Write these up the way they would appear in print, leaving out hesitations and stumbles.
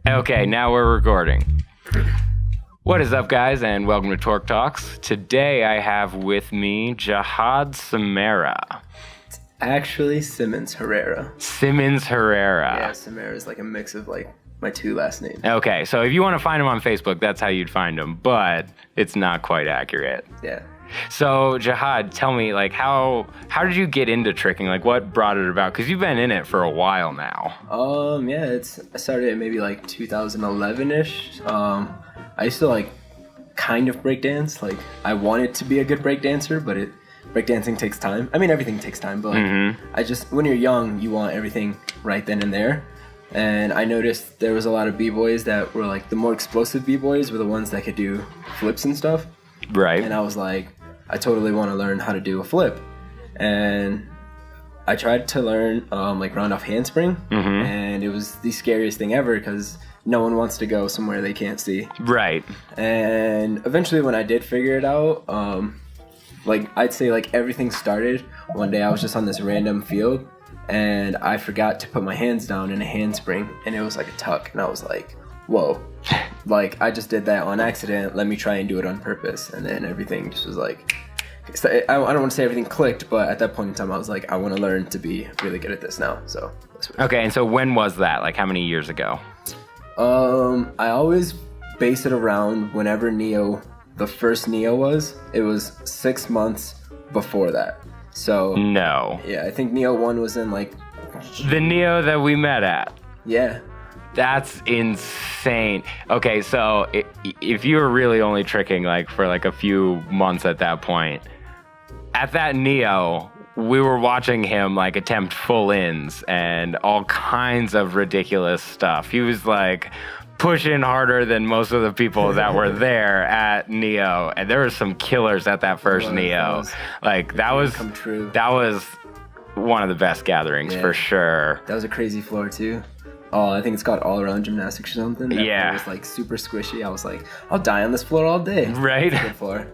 Okay, now we're recording. What is up, guys, and welcome to Torque Talks. Today I have with me Jahaad Simerra. It's actually Simmons Herrera. Simmons Herrera. Yeah, Simerra is like a mix of like my two last names. Okay, so if you want to find him on Facebook, that's how you'd find him, but it's not quite accurate. Yeah. So, Jahaad, tell me, like, how did you get into tricking? Like, what brought it about? Because you've been in it for a while now. I started at maybe like 2011-ish. I used to like kind of breakdance. Like, I wanted to be a good breakdancer, but breakdancing takes time. I mean, everything takes time, but like, when you're young, you want everything right then and there. And I noticed there was a lot of b-boys that were like, the more explosive b-boys were the ones that could do flips and stuff. Right. And I was like, I totally want to learn how to do a flip. And I tried to learn like round off handspring, and it was the scariest thing ever because no one wants to go somewhere they can't see. Right. And eventually when I did figure it out, like I'd say like everything started one day. I was just on this random field and I forgot to put my hands down in a handspring, and it was like a tuck, and I was like, whoa. Like, I just did that on accident. Let me try and do it on purpose. And then everything just was like, I don't want to say everything clicked, but at that point in time, I was like, I want to learn to be really good at this now. So that's what Okay, and so when was that? Like, how many years ago? I always base it around whenever the first Neo was. It was 6 months before that. So No. yeah, I think Neo 1 was in like The Neo that we met at. Yeah. That's insane. Okay, so if you were really only tricking like for like a few months at that point, at that Neo, we were watching him like attempt full ins and all kinds of ridiculous stuff. He was like pushing harder than most of the people that were there at Neo, and there were some killers at that first Neo. Like that was one of the best gatherings for sure. That was a crazy floor too. Oh, I think it's called all-around gymnastics or something. That floor was like super squishy. I was like, I'll die on this floor all day. Right? It's a good floor.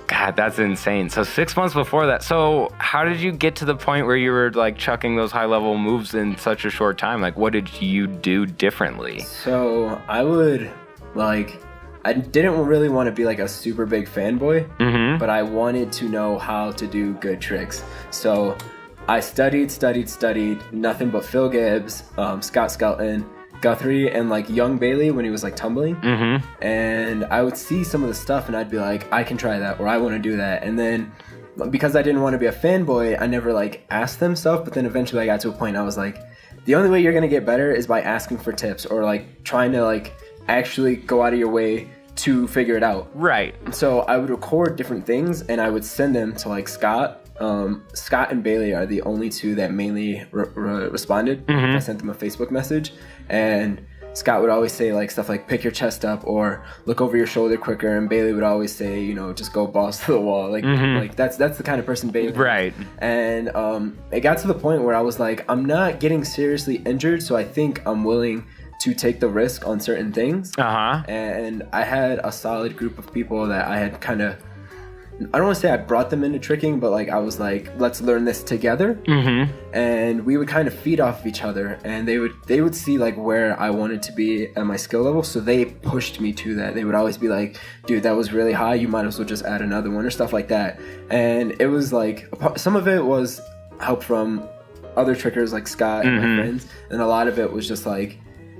God, that's insane. So 6 months before that. So how did you get to the point where you were like chucking those high-level moves in such a short time? Like, what did you do differently? So I didn't really want to be like a super big fanboy, but I wanted to know how to do good tricks. So I studied, nothing but Phil Gibbs, Scott Skelton, Guthrie, and like young Bailey when he was like tumbling. And I would see some of the stuff and I'd be like, I can try that, or I want to do that. And then because I didn't want to be a fanboy, I never like asked them stuff. But then eventually I got to a point I was like, the only way you're going to get better is by asking for tips or like trying to like actually go out of your way to figure it out. Right. So I would record different things and I would send them to like Scott. Scott and Bailey are the only two that mainly responded. I sent them a Facebook message, and Scott would always say like stuff like pick your chest up or look over your shoulder quicker, and Bailey would always say, you know, just go balls to the wall. Like that's the kind of person Bailey is. Right. And it got to the point where I was like, I'm not getting seriously injured, so I think I'm willing to take the risk on certain things. And I had a solid group of people that I had kind of, I don't want to say I brought them into tricking, but like I was like, let's learn this together. And we would kind of feed off of each other, and they would see like where I wanted to be at my skill level, so they pushed me to that. They would always be like, dude, that was really high, you might as well just add another one or stuff like that. And it was like, some of it was help from other trickers like Scott and my friends, and a lot of it was just like,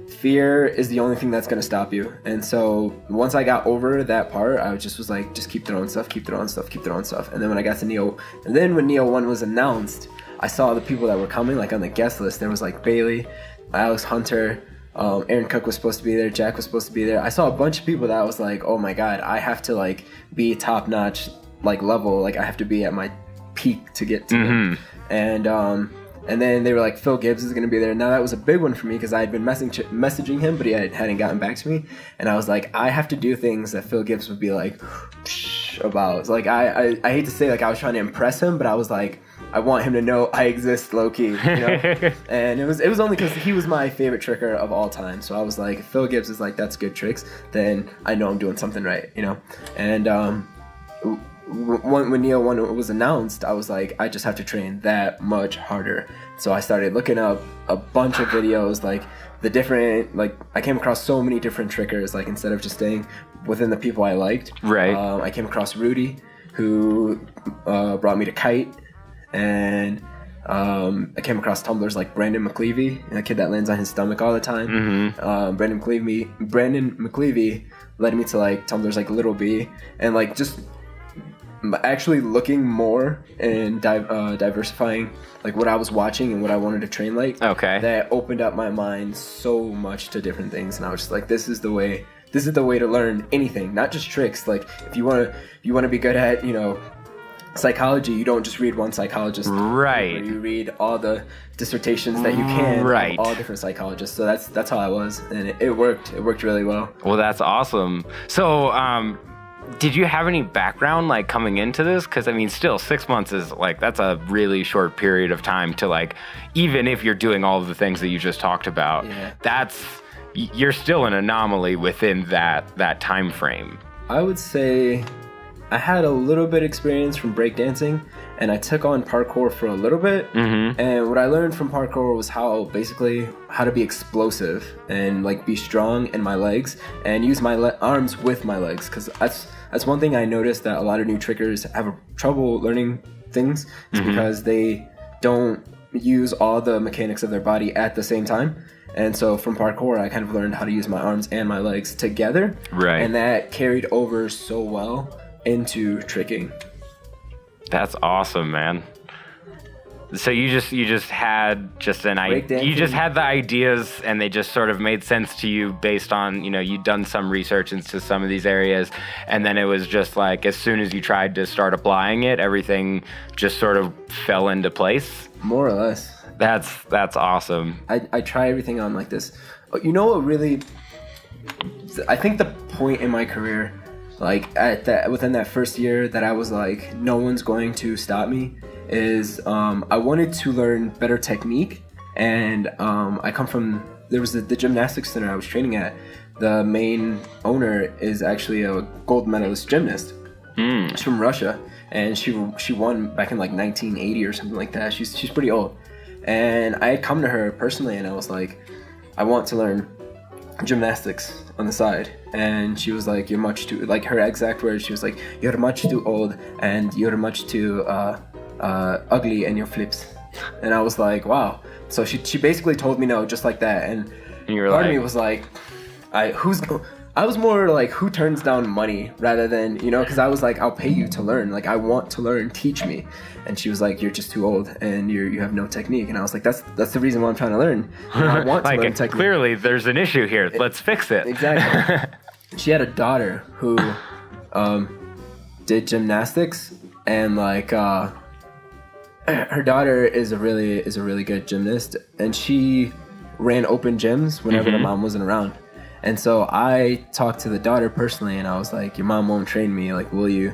fear is the only thing that's going to stop you. And so once I got over that part, I was like, just keep throwing stuff. And then when I got to Neo, and then when Neo 1 was announced, I saw the people that were coming, like on the guest list. There was like Bailey, Alex Hunter, Aaron Cook was supposed to be there, Jack was supposed to be there. I saw a bunch of people that I was like, oh my God, I have to like be top notch, like level, like I have to be at my peak to get to them. And then they were like, Phil Gibbs is going to be there. Now that was a big one for me because I had been messaging him, but he hadn't gotten back to me. And I was like, I have to do things that Phil Gibbs would be like, about. So like I hate to say like I was trying to impress him, but I was like, I want him to know I exist low key, you know? And it was only because he was my favorite tricker of all time. So I was like, if Phil Gibbs is like, that's good tricks, then I know I'm doing something right, you know? And when Neo 1 was announced, I was like, I just have to train that much harder. So I started looking up a bunch of videos, like the different, like I came across so many different trickers, like instead of just staying within the people I liked. Right. I came across Rudy, who brought me to kite, and I came across tumblers like Brandon McLeavy, a kid that lands on his stomach all the time. Brandon McLeavy led me to like tumblers like Little B, and like just actually looking more and diversifying like what I was watching and what I wanted to train like. Okay. That opened up my mind so much to different things, and I was just like, this is the way to learn anything, not just tricks. Like if you want to be good at, you know, psychology, you don't just read one psychologist. Right. You read all the dissertations that you can. Right. Of all different psychologists. So that's how I was, and it worked. It worked really well. Well, that's awesome. So, did you have any background like coming into this? Because I mean, still 6 months is like, that's a really short period of time to like, even if you're doing all of the things that you just talked about, you're still an anomaly within that time frame. I would say I had a little bit experience from breakdancing, and I took on parkour for a little bit. And what I learned from parkour was how to be explosive and like be strong in my legs and use my arms with my legs, because that's one thing I noticed that a lot of new trickers have trouble learning things, is because they don't use all the mechanics of their body at the same time. And so from parkour, I kind of learned how to use my arms and my legs together. Right. And that carried over so well into tricking. That's awesome, man. So you just had an idea. You just had the ideas, and they just sort of made sense to you based on, you know, you'd done some research into some of these areas, and then it was just like as soon as you tried to start applying it, everything just sort of fell into place. More or less. That's awesome. I try everything on like this. You know what really? I think the point in my career, like within that first year, that I was like, no one's going to stop me, is I wanted to learn better technique. And I come from, there was the gymnastics center I was training at. The main owner is actually a gold medalist gymnast. She's from Russia, and she won back in like 1980 or something like that. She's pretty old. And I had come to her personally, and I was like, I want to learn gymnastics on the side. And she was like, you're much too, like her exact words, she was like, you're much too old, and you're much too ugly in your flips. And I was like, wow. So she basically told me no, just like that. And part of me was like, I was more like, who turns down money rather than, you know, because I was like, I'll pay you to learn. Like, I want to learn, teach me. And she was like, you're just too old and you have no technique. And I was like, that's the reason why I'm trying to learn. You know, I want to learn technique. Clearly, there's an issue here. Let's fix it. Exactly. She had a daughter who did gymnastics, and like her daughter is a really good gymnast, and she ran open gyms whenever the mom wasn't around. And so I talked to the daughter personally, and I was like, your mom won't train me. Like, will you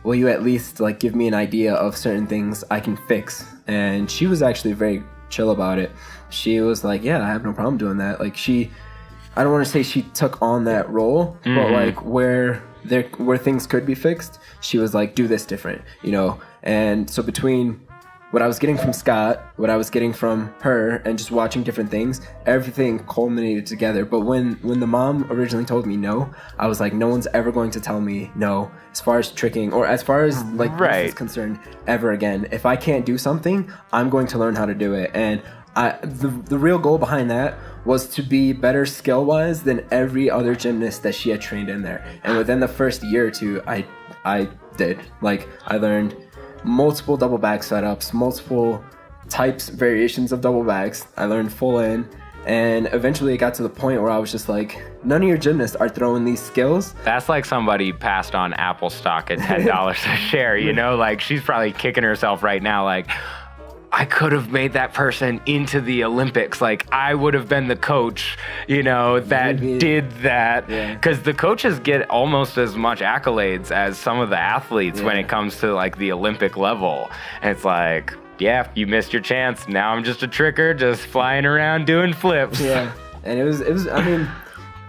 at least like give me an idea of certain things I can fix? And she was actually very chill about it. She was like, yeah, I have no problem doing that. Like I don't want to say she took on that role, but like where things could be fixed, she was like, do this different, you know? And so between what I was getting from Scott, what I was getting from her, and just watching different things, everything culminated together. But when the mom originally told me no, I was like, no one's ever going to tell me no as far as tricking or as far as like this is concerned ever again. If I can't do something, I'm going to learn how to do it. And the real goal behind that was to be better skill-wise than every other gymnast that she had trained in there. And within the first year or two, I did. Like, I learned multiple double back setups, multiple variations of double backs. I learned full in, and eventually it got to the point where I was just like, none of your gymnasts are throwing these skills. That's like somebody passed on Apple stock at $10 a share, you know? Like, she's probably kicking herself right now, like, I could have made that person into the Olympics. Like, I would have been the coach, you know, that did that. Because the coaches get almost as much accolades as some of the athletes when it comes to, like, the Olympic level. And it's like, yeah, you missed your chance. Now I'm just a tricker, just flying around doing flips. Yeah. And it was, I mean,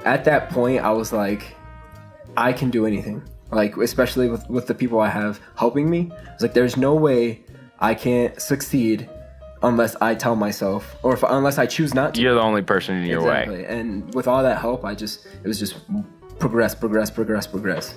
at that point, I was like, I can do anything. like especially with the people I have helping me. It's like there's no way I can't succeed unless I tell myself, or unless I choose not to. You're the only person in your way. And with all that help, it was just progress.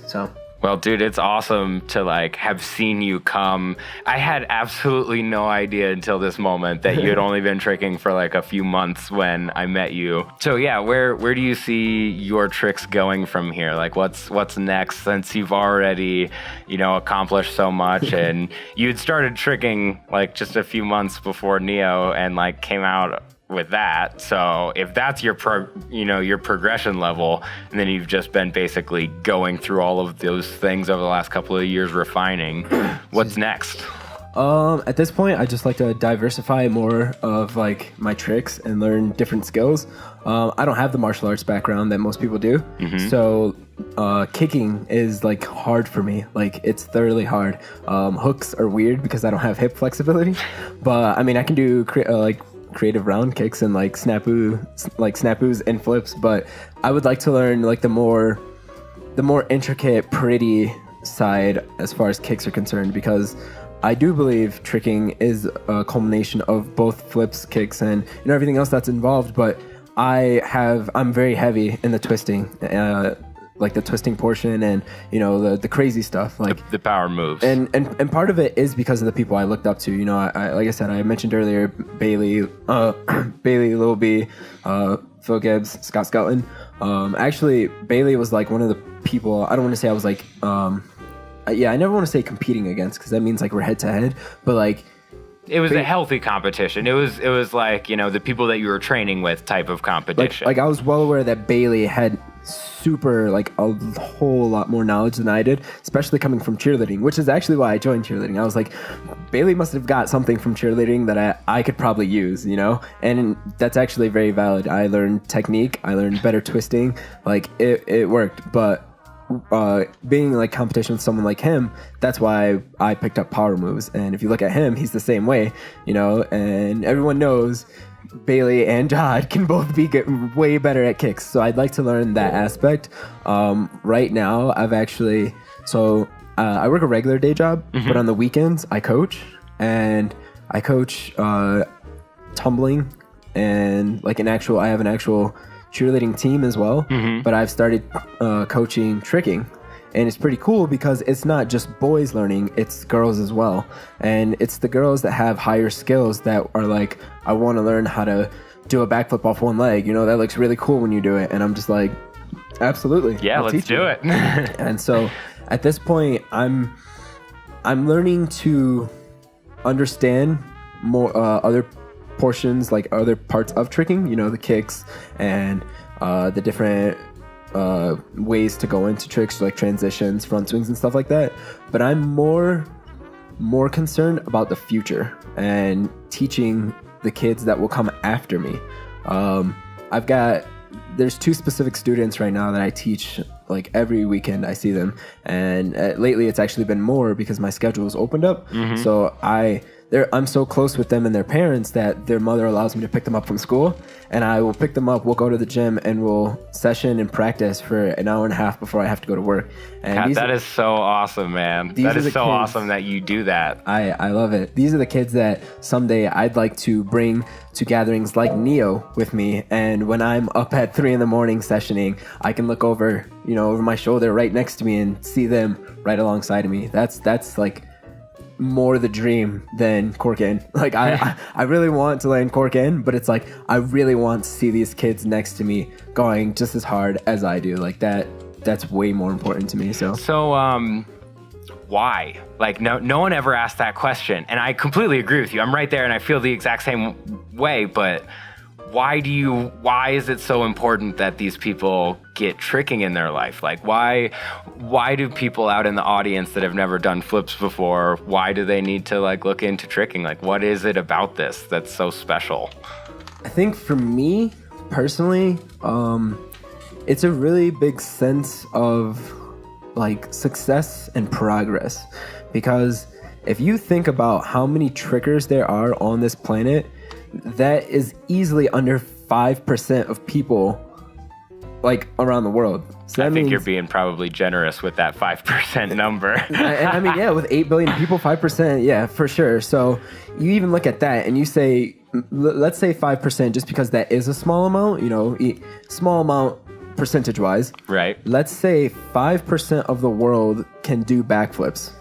So. Well, dude, it's awesome to like have seen you come. I had absolutely no idea until this moment that you had only been tricking for like a few months when I met you. So yeah, where do you see your tricks going from here? Like what's next, since you've already, accomplished so much and you had started tricking like just a few months before Neo and like came out with that. So if that's your progression level, and then you've just been basically going through all of those things over the last couple of years refining, what's next? At this point, I just like to diversify more of like my tricks and learn different skills. I don't have the martial arts background that most people do. So kicking is like hard for me. Like it's thoroughly hard. Hooks are weird because I don't have hip flexibility, but I mean, I can do creative round kicks and like snapus and flips, but I would like to learn like the more intricate, pretty side as far as kicks are concerned, because I do believe tricking is a culmination of both flips, kicks, and everything else that's involved. But I'm very heavy in the twisting, like the twisting portion, and the crazy stuff, like the power moves. And part of it is because of the people I looked up to. I like I said, I mentioned earlier, Bailey, Lil B, Phil Gibbs, Scott Skelton. Actually, Bailey was like one of the people. I don't want to say I was like, I never want to say competing against, because that means like we're head to head, but like. It was a healthy competition. It was like, the people that you were training with type of competition. Like I was well aware that Bailey had super, like a whole lot more knowledge than I did, especially coming from cheerleading, which is actually why I joined cheerleading. I was like, Bailey must have got something from cheerleading that I could probably use, and that's actually very valid. I learned technique. I learned better twisting. Like it worked, but being like competition with someone like him, that's why I picked up power moves. And if you look at him, he's the same way, and everyone knows Bailey and Jahaad can both be way better at kicks. So I'd like to learn that aspect. Right now, I work a regular day job, but on the weekends I coach, and I coach tumbling and like I have an actual cheerleading team as well, but I've started coaching tricking, and it's pretty cool because it's not just boys learning, it's girls as well, and it's the girls that have higher skills that are like, I want to learn how to do a backflip off one leg, that looks really cool when you do it, and I'm just like, absolutely, let's do it. And so at this point, I'm learning to understand more other portions, like other parts of tricking, the kicks and the different ways to go into tricks, like transitions, front swings, and stuff like that. But I'm more concerned about the future and teaching the kids that will come after me. There's 2 specific students right now that I teach, like every weekend I see them, and lately it's actually been more because my schedule's opened up. So I'm so close with them and their parents that their mother allows me to pick them up from school, and I will pick them up, we'll go to the gym, and we'll session and practice for an hour and a half before I have to go to work. And God, that is so awesome, man. That is so awesome that you do that. I love it. These are the kids that someday I'd like to bring to gatherings like Neo with me, and when I'm up at 3 a.m. sessioning, I can look over, over my shoulder right next to me and see them right alongside of me. That's like more the dream than cork in. Like I really want to land cork in, but it's like I really want to see these kids next to me going just as hard as I do. Like that's way more important to me. So why? Like no one ever asked that question, and I completely agree with you. I'm right there, and I feel the exact same way. But why is it so important that these people get tricking in their life? Like why do people out in the audience that have never done flips before, why do they need to like look into tricking? Like what is it about this that's so special? I think for me personally, it's a really big sense of like success and progress, because if you think about how many trickers there are on this planet, that is easily under 5% of people like around the world. So I think you're being probably generous with that 5% number. I mean, yeah, with 8 billion people, 5%, yeah, for sure. So you even look at that and you say, let's say 5%, just because that is a small amount, you know, small amount percentage-wise. Right. Let's say 5% of the world can do backflips.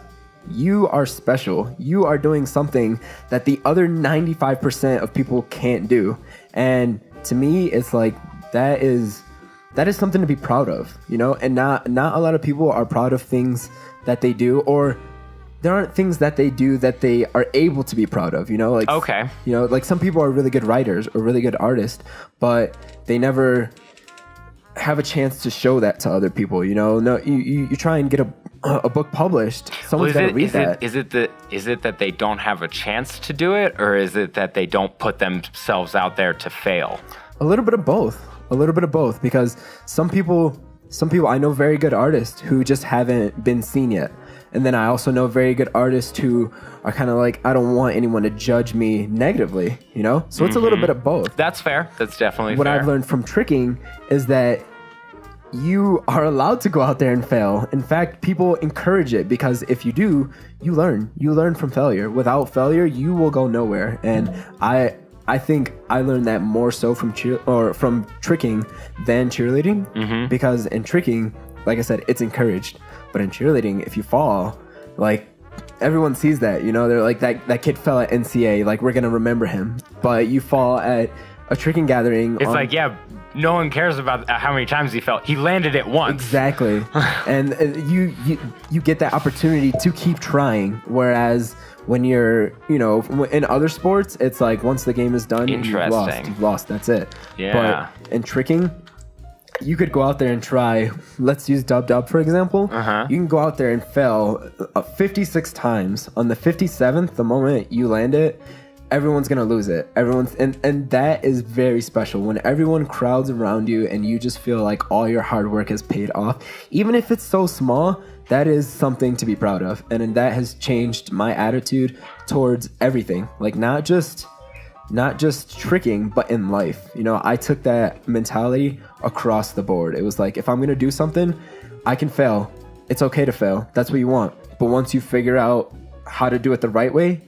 You are special. You are doing something that the other 95% of people can't do. And to me, it's like that is something to be proud of, you know? And not a lot of people are proud of things that they do, or there aren't things that they do that they are able to be proud of, you know? Like, okay. You know, like some people are really good writers or really good artists, but they never have a chance to show that to other people, you know? No, you try and get a book published. Someone's got to read that. Is it that they don't have a chance to do it, or is it that they don't put themselves out there to fail? A little bit of both. Because some people I know very good artists who just haven't been seen yet. And then I also know very good artists who are kind of like, I don't want anyone to judge me negatively, you know? So it's a little bit of both. That's fair. That's definitely what fair. What I've learned from tricking is that you are allowed to go out there and fail. In fact, people encourage it, because if you do, you learn. You learn from failure. Without failure, you will go nowhere. And I think I learned that more so from tricking than cheerleading, because in tricking, like I said, it's encouraged. But in cheerleading, if you fall, like, everyone sees that, you know, they're like, that kid fell at NCA, like, we're gonna remember him. But you fall at a tricking gathering. It's like, yeah, no one cares about how many times he fell. He landed it once. Exactly. And you get that opportunity to keep trying. Whereas when you're, you know, in other sports, it's like, once the game is done, you've lost. That's it. Yeah. But in tricking, you could go out there and try. Let's use dub for example. You can go out there and fail 56 times. On the 57th, the moment you land it, everyone's gonna lose it. And that is very special when everyone crowds around you and you just feel like all your hard work has paid off. Even if it's so small, that is something to be proud of. And that has changed my attitude towards everything. Like, not just tricking, but in life. You know, I took that mentality across the board. It was like, if I'm gonna do something, I can fail. It's okay to fail. That's what you want. But once you figure out how to do it the right way,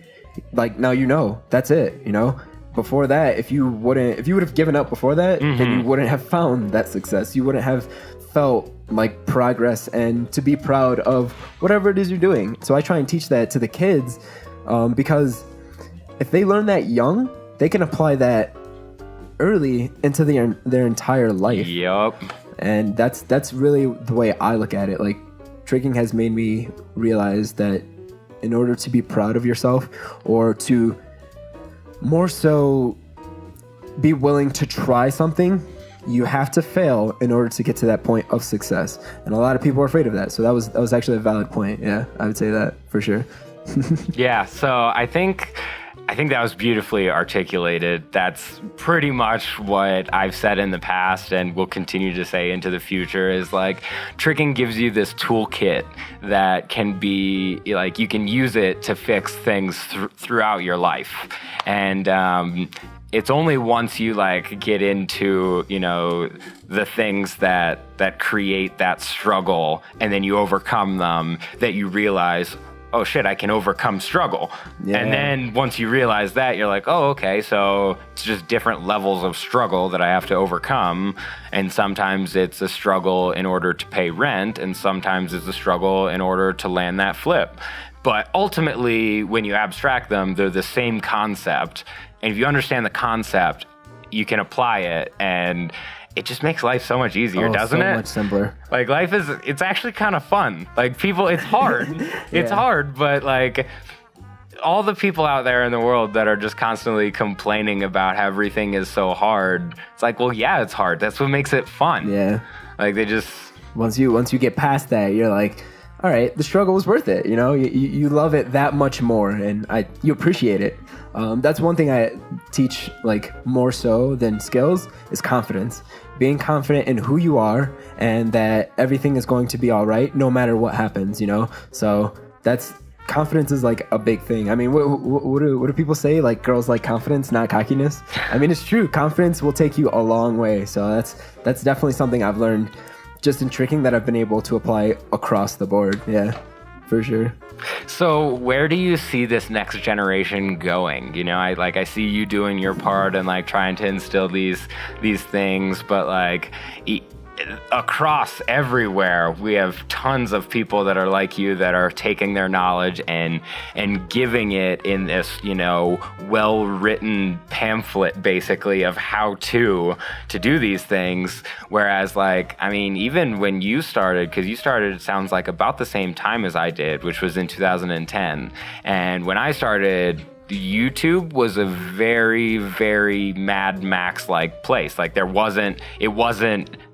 like, now you know, that's it, you know? Before that, if you would have given up before that, then you wouldn't have found that success. You wouldn't have felt like progress and to be proud of whatever it is you're doing. So I try and teach that to the kids, because if they learn that young, they can apply that early into their entire life. Yup. And that's really the way I look at it. Like, tricking has made me realize that in order to be proud of yourself, or to more so be willing to try something, you have to fail in order to get to that point of success. And a lot of people are afraid of that. So that was actually a valid point. Yeah, I would say that for sure. Yeah, so I think that was beautifully articulated. That's pretty much what I've said in the past and will continue to say into the future, is like, tricking gives you this toolkit that can be like, you can use it to fix things throughout your life. And it's only once you like get into, you know, the things that create that struggle, and then you overcome them, that you realize, oh shit, I can overcome struggle. Yeah. And then once you realize that, you're like, oh, okay, so it's just different levels of struggle that I have to overcome. And sometimes it's a struggle in order to pay rent, and sometimes it's a struggle in order to land that flip. But ultimately, when you abstract them, they're the same concept. And if you understand the concept, you can apply it, and it just makes life so much easier, doesn't it? So much simpler. Like, it's actually kind of fun. Like, people, it's hard. It's hard, but like, all the people out there in the world that are just constantly complaining about how everything is so hard, it's like, well, yeah, it's hard. That's what makes it fun. Yeah. Like, they just... Once you get past that, you're like, all right, the struggle was worth it. You know, you love it that much more, and you appreciate it. That's one thing I teach, like, more so than skills, is confidence. Being confident in who you are, and that everything is going to be all right no matter what happens, you know? So that's confidence is like a big thing. I mean, what do people say? Like, girls like confidence, not cockiness. I mean, it's true. Confidence will take you a long way. So that's definitely something I've learned just in tricking that I've been able to apply across the board. Yeah, for sure. So where do you see this next generation going? You know, I see you doing your part and like trying to instill these things, but like across everywhere, we have tons of people that are like you that are taking their knowledge and giving it in this, you know, well-written pamphlet basically of how to do these things. Whereas like, I mean, even when you started, because you started, it sounds like about the same time as I did, which was in 2010. And when I started, YouTube was a very, very Mad Max like place. Like it wasn't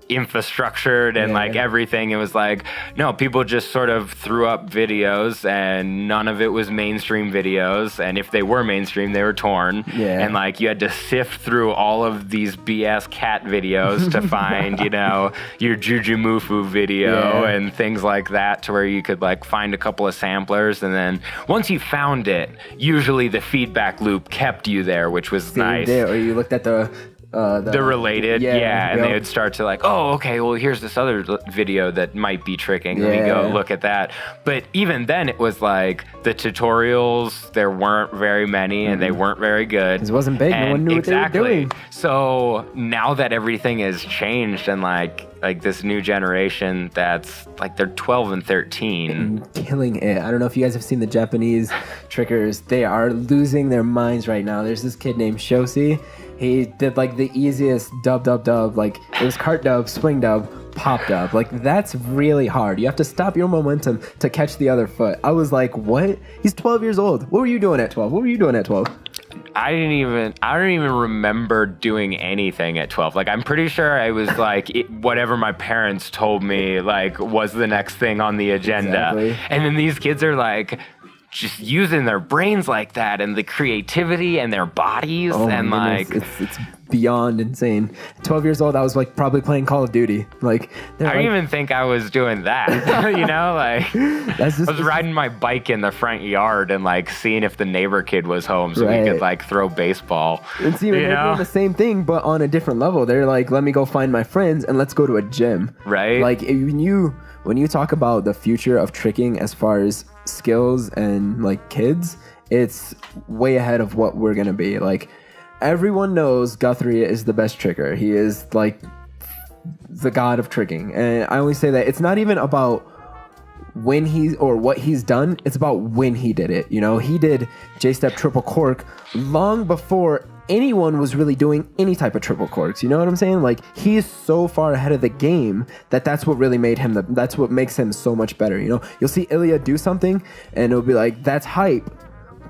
infrastructured and like everything. It was like, no, people just sort of threw up videos and none of it was mainstream videos. And if they were mainstream, they were torn. And like you had to sift through all of these BS cat videos to find, you know, your Jujumufu video and things like that, to where you could like find a couple of samplers. And then once you found it, usually the feedback loop kept you there, which was nice. Or you looked at the related, and they would start to like, oh, okay, well, here's this other video that might be tricking. Let me go look at that. But even then, it was like the tutorials, there weren't very many, and they weren't very good. It wasn't big. No one knew what they were doing. So now that everything has changed, and like this new generation that's like they're 12 and 13. And killing it. I don't know if you guys have seen the Japanese trickers. They are losing their minds right now. There's this kid named Shosi. He did like the easiest dub, like it was cart dub, swing dub, pop dub. Like that's really hard. You have to stop your momentum to catch the other foot. I was like, what? He's 12 years old. What were you doing at 12? I don't even remember doing anything at 12. Like, I'm pretty sure I was like, whatever my parents told me, like, was the next thing on the agenda. Exactly. And then these kids are like, just using their brains like that and the creativity and their bodies. Oh, and like, it's beyond insane. 12 years old, I was like probably playing Call of Duty. Like, I don't even think I was doing that. You know, like I was riding my bike in the front yard and like seeing if the neighbor kid was home so we could like throw baseball. And see, they're doing the same thing, but on a different level. They're like, let me go find my friends and let's go to a gym. Right. Like when you talk about the future of tricking as far as skills and like kids, it's way ahead of what we're gonna be. Like everyone knows Guthrie is the best tricker. He is like the god of tricking. And I only say that it's not even about when he's or what he's done, it's about when he did it. You know, he did J-step triple cork long before anyone was really doing any type of triple corks. You know what I'm saying? Like he's so far ahead of the game that's what really made him that's what makes him so much better. You know, you'll see Ilya do something and it'll be like, that's hype,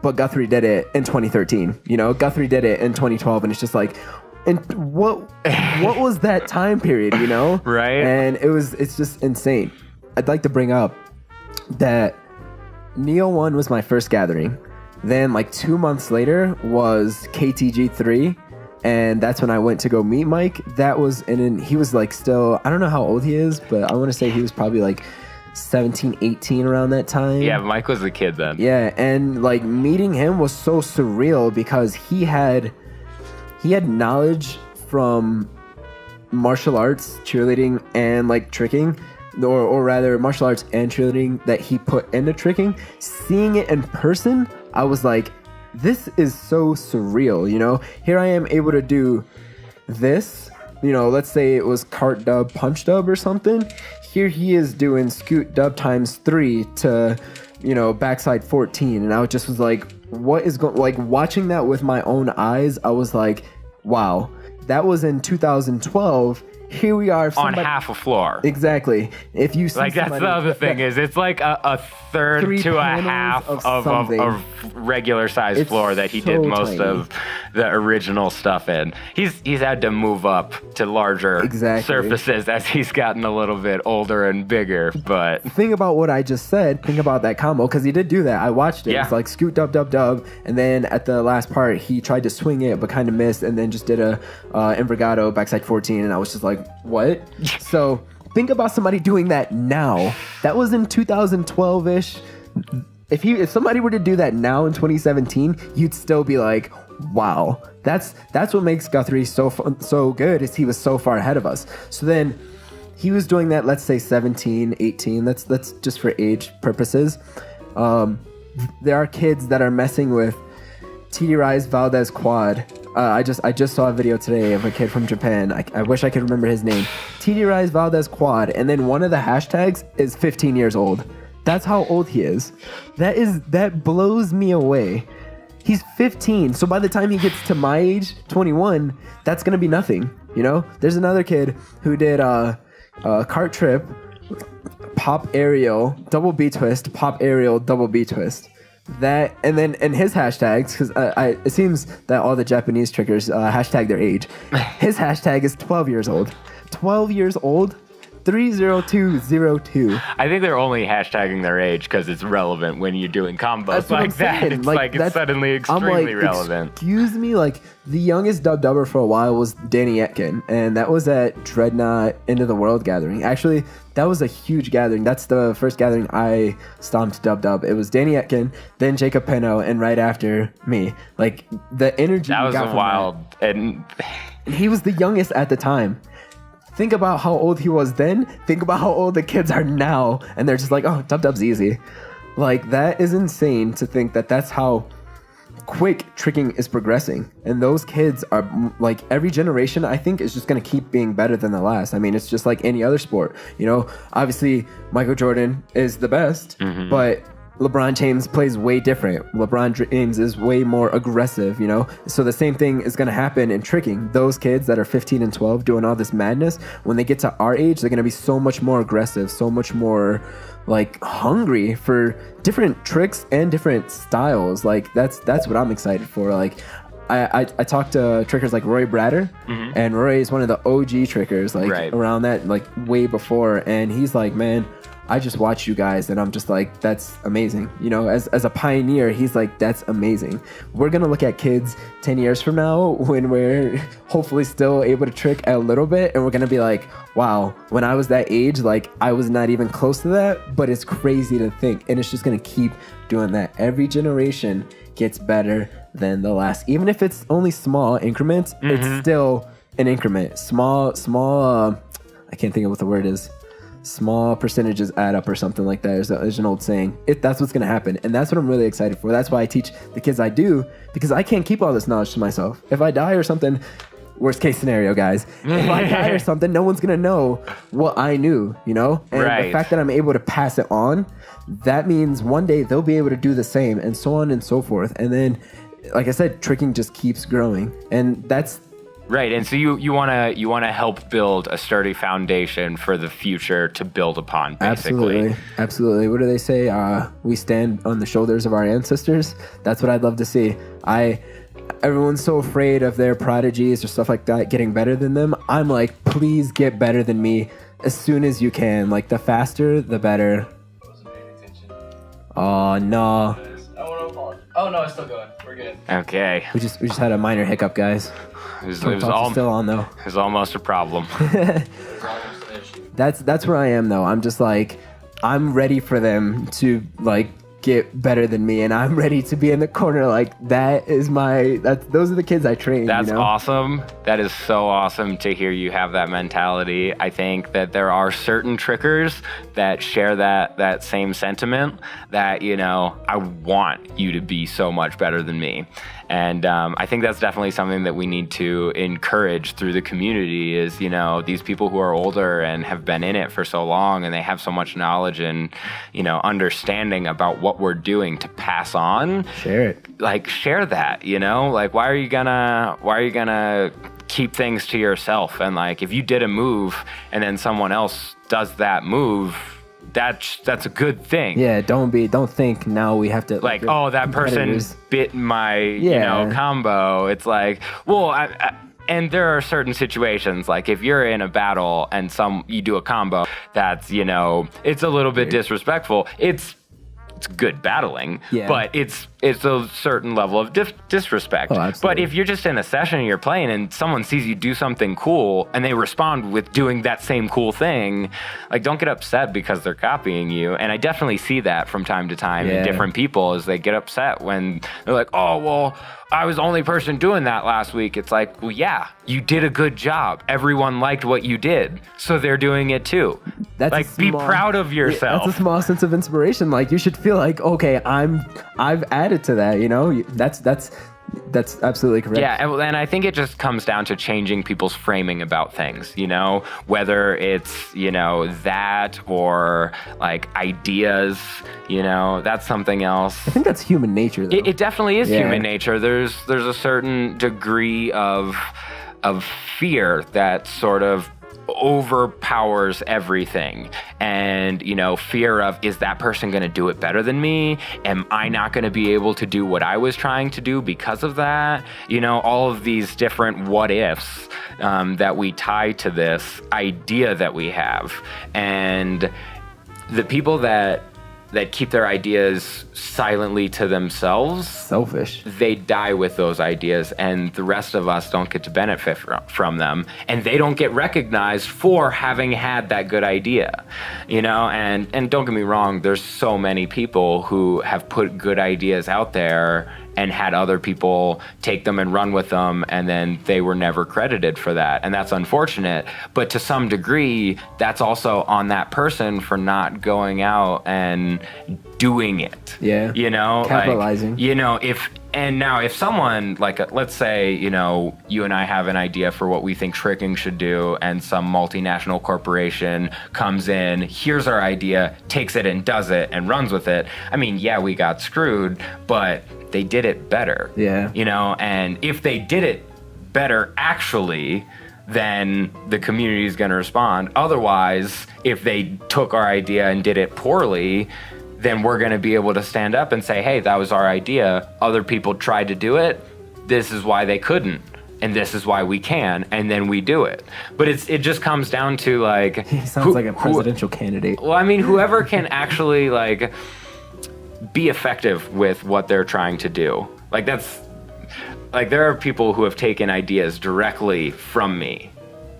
but Guthrie did it in 2013. You know, Guthrie did it in 2012, and it's just like, and what was that time period? You know, right? And it's just insane. I'd like to bring up that Neo 1 was my first gathering. Then like 2 months later was KTG3, and that's when I went to go meet Mike. That was he was like still, I don't know how old he is, but I want to say he was probably like 17, 18 around that time. Yeah, Mike was a kid then. Yeah, and like meeting him was so surreal because he had knowledge from martial arts, cheerleading, and like tricking. Or rather martial arts and cheerleading that he put into tricking. Seeing it in person, I was like, this is so surreal, you know? Here I am able to do this, you know, let's say it was cart dub, punch dub or something. Here he is doing scoot dub times 3 to, you know, backside 14. And I just was like, what is going, like watching that with my own eyes, I was like, wow, that was in 2012. Here we are on half a floor. Exactly. If you see like that's the other thing is it's like a third to a half of regular size floor that he did most of the original stuff in. He's had to move up to larger surfaces as he's gotten a little bit older and bigger. But think about what I just said. Think about that combo because he did do that. I watched it. Yeah. It's like scoot dub dub dub, and then at the last part he tried to swing it but kind of missed, and then just did a invergado backside 14, and I was just like, what? So think about somebody doing that now. That was in 2012-ish. if somebody were to do that now in 2017, you'd still be like, wow, that's what makes Guthrie so good, is he was so far ahead of us. So then he was doing that, let's say 17, 18, that's just for age purposes. There are kids that are messing with TD Rise Valdez quad. I just saw a video today of a kid from Japan. I wish I could remember his name. TD Rise Valdez quad, and then one of the hashtags is 15 years old. That's how old he is. That blows me away. He's 15, so by the time he gets to my age, 21, that's gonna be nothing. You know, there's another kid who did a cart trip, pop aerial, double B twist, pop aerial, double B twist. That and his hashtags, because it seems that all the Japanese trickers hashtag their age. His hashtag is 12 years old. 12 years old. 30202. I think they're only hashtagging their age because it's relevant when you're doing combos like that. It's it's suddenly extremely relevant. Excuse me, like the youngest dubber for a while was Danny Etkin, and that was at Dreadnought End of the World gathering. Actually, that was a huge gathering. That's the first gathering I stomped dub. It was Danny Etkin, then Jacob Peno, and right after me. Like the energy that was wild, and he was the youngest at the time. Think about how old he was then. Think about how old the kids are now. And they're just like, oh, dub's easy. Like, that is insane to think that that's how quick tricking is progressing. And those kids are, like, every generation, I think, is just going to keep being better than the last. I mean, it's just like any other sport. You know, obviously, Michael Jordan is the best, but LeBron James plays way different. LeBron James is way more aggressive, you know? So the same thing is going to happen in tricking. Those kids that are 15 and 12 doing all this madness, when they get to our age, they're going to be so much more aggressive, so much more, like, hungry for different tricks and different styles. Like, that's what I'm excited for. Like, I talked to trickers like Roy Bratter, and Roy is one of the OG trickers, like, around that, like, way before. And he's like, man, I just watch you guys and I'm just like, that's amazing. You know, as a pioneer, he's like, that's amazing. We're going to look at kids 10 years from now when we're hopefully still able to trick a little bit. And we're going to be like, wow, when I was that age, like I was not even close to that, but it's crazy to think. And it's just going to keep doing that. Every generation gets better than the last. Even if it's only small increments, it's still an increment. Small, I can't think of what the word is. Small percentages add up or something like that. There's an old saying. That's what's going to happen. And that's what I'm really excited for. That's why I teach the kids I do, because I can't keep all this knowledge to myself. If I die or something, worst case scenario, guys. If I die or something, no one's going to know what I knew, you know? And the fact that I'm able to pass it on, that means one day they'll be able to do the same, and so on and so forth. And then, like I said, tricking just keeps growing. And that's... Right, and so you want to help build a sturdy foundation for the future to build upon, basically. Absolutely. What do they say? We stand on the shoulders of our ancestors. That's what I'd love to see. Everyone's so afraid of their prodigies or stuff like that getting better than them. I'm like, please get better than me as soon as you can. Like, the faster, the better. I wasn't paying attention. Oh, no. I want to apologize. Oh, no, it's still going. We're good. Okay. We just had a minor hiccup, guys. It was still on, though. It was almost a problem. That's where I am, though. I'm just like, I'm ready for them to, like, get better than me, and I'm ready to be in the corner. Like, those are the kids I train. That's, you know? awesome. That is so awesome to hear you have that mentality. I think that there are certain trickers that share that same sentiment, that, you know, I want you to be so much better than me. And I think that's definitely something that we need to encourage through the community is, you know, these people who are older and have been in it for so long, and they have so much knowledge and, you know, understanding about what we're doing to pass on. Share it. Like, share that, you know? Like, why are you gonna keep things to yourself? And, like, if you did a move and then someone else does that move, that's a good thing. Yeah, don't think now we have to, like oh, that person bit my you know, combo. It's like, well, and there are certain situations, like if you're in a battle and you do a combo that's, you know, it's a little bit disrespectful. It's it's good battling, Yeah. but it's a certain level of disrespect. Oh, absolutely. But if you're just in a session and you're playing and someone sees you do something cool and they respond with doing that same cool thing, like, don't get upset because they're copying you. And I definitely see that from time to time in different people as they get upset when they're like, oh, well, I was the only person doing that last week. It's like, well, yeah, you did a good job. Everyone liked what you did, so they're doing it too. That's like, be proud of yourself. That's a small sense of inspiration. Like, you should feel like, okay, I've added to that. You know, that's absolutely correct. Yeah, and I think it just comes down to changing people's framing about things, you know, whether it's, you know, that or like ideas, you know, that's something else. I think that's human nature, though. It definitely is human nature. There's a certain degree of fear that sort of overpowers everything. And, you know, fear of, is that person going to do it better than me? Am I not going to be able to do what I was trying to do because of that? You know, all of these different what ifs that we tie to this idea that we have. And the people that keep their ideas silently to themselves, selfish, they die with those ideas, and the rest of us don't get to benefit from them, and they don't get recognized for having had that good idea, you know. And don't get me wrong, there's so many people who have put good ideas out there and had other people take them and run with them, and then they were never credited for that. And that's unfortunate. But to some degree, that's also on that person for not going out and doing it. Yeah. You know? Capitalizing. Like, you know, if someone, like, let's say, you know, you and I have an idea for what we think tricking should do, and some multinational corporation comes in, here's our idea, takes it and does it and runs with it. I mean, yeah, we got screwed, but they did it better. Yeah. You know, and if they did it better, actually, then the community is going to respond. Otherwise, if they took our idea and did it poorly, then we're going to be able to stand up and say, hey, that was our idea. Other people tried to do it. This is why they couldn't. And this is why we can. And then we do it. But it just comes down to, like... He sounds like a presidential candidate. Well, I mean, whoever can actually, like, be effective with what they're trying to do. Like, that's... Like, there are people who have taken ideas directly from me.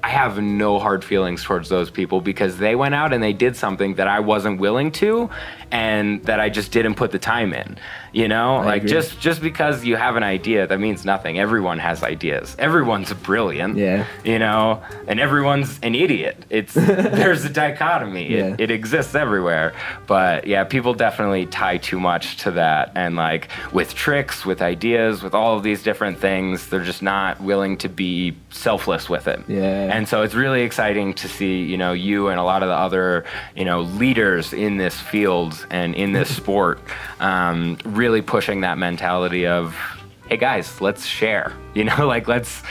I have no hard feelings towards those people because they went out and they did something that I wasn't willing to, and that I just didn't put the time in. You know, like, just because you have an idea, that means nothing. Everyone has ideas. Everyone's brilliant. Yeah. You know, and everyone's an idiot. There's a dichotomy. Yeah. It exists everywhere. But yeah, people definitely tie too much to that. And like with tricks, with ideas, with all of these different things, they're just not willing to be selfless with it. Yeah. And so it's really exciting to see, you know, you and a lot of the other, you know, leaders in this field and in this sport, really pushing that mentality of, hey guys, let's share, you know, like let's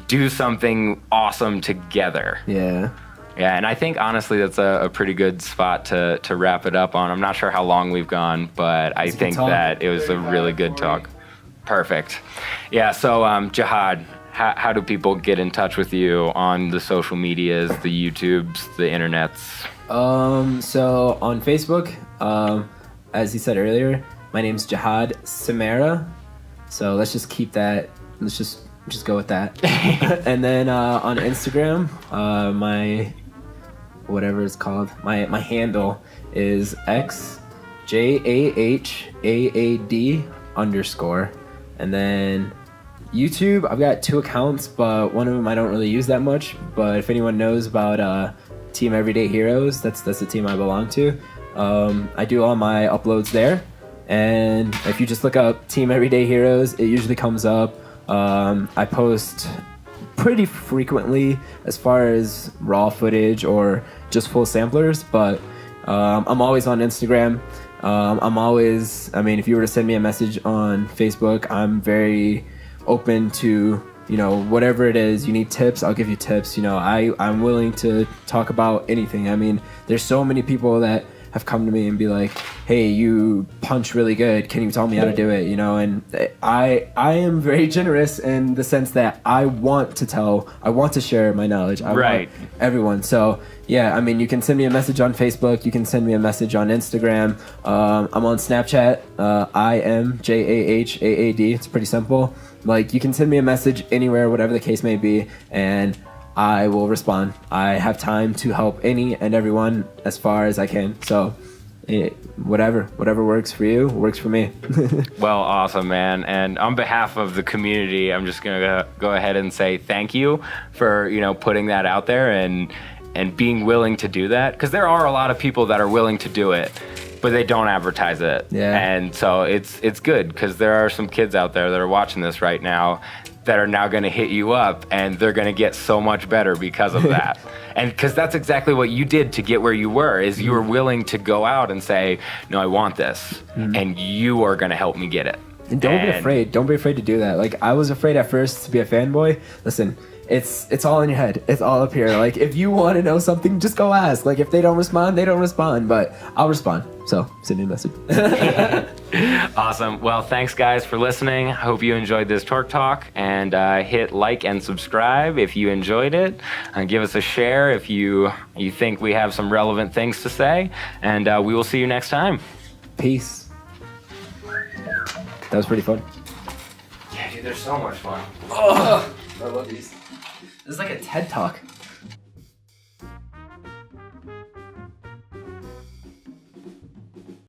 do something awesome together. Yeah. Yeah, and I think honestly that's a pretty good spot to wrap it up on. I'm not sure how long we've gone, but I think that it was a really good talk. Perfect. Yeah, so Jahaad, how do people get in touch with you on the social medias, the YouTubes, the internets? So on Facebook, as you said earlier, my name's Jahaad Simerra. So let's just keep that. Let's just go with that. And then on Instagram, my whatever it's called, my handle is XJAHAAD_. And then YouTube, I've got 2 accounts, but one of them I don't really use that much. But if anyone knows about Team Everyday Heroes, that's the team I belong to. I do all my uploads there. And if you just look up Team Everyday Heroes, it usually comes up. I post pretty frequently as far as raw footage or just full samplers, but I'm always on Instagram. If you were to send me a message on Facebook, I'm very open to, you know, whatever it is. You need tips, I'll give you tips. You know, I'm willing to talk about anything. I mean, there's so many people that have come to me and be like, hey, you punch really good, can you tell me how to do it, you know? And I am very generous in the sense that I want to share my knowledge. I want everyone. So yeah, I mean, you can send me a message on Facebook, you can send me a message on Instagram. I'm on Snapchat. I am JAHAAD. It's pretty simple. Like, you can send me a message anywhere, whatever the case may be, and I will respond. I have time to help any and everyone as far as I can. So whatever works for you works for me. Well, awesome, man. And on behalf of the community, I'm just gonna go ahead and say thank you for, you know, putting that out there and being willing to do that, because there are a lot of people that are willing to do it, but they don't advertise it. Yeah. And so it's good, because there are some kids out there that are watching this right now that are now going to hit you up, and they're going to get so much better because of that. And because that's exactly what you did to get where you were, is you were willing to go out and say, no, I want this, and you are going to help me get it. And don't be afraid. Don't be afraid to do that. Like, I was afraid at first to be a fanboy. Listen, it's all in your head. It's all up here. Like, if you want to know something, just go ask. Like, if they don't respond, they don't respond. But I'll respond. So send me a message. Awesome. Well, thanks, guys, for listening. I hope you enjoyed this Torque Talk. And hit like and subscribe if you enjoyed it. Give us a share if you think we have some relevant things to say. And we will see you next time. Peace. That was pretty fun. Yeah, dude, they're so much fun. Oh, I love these. This is like a TED Talk.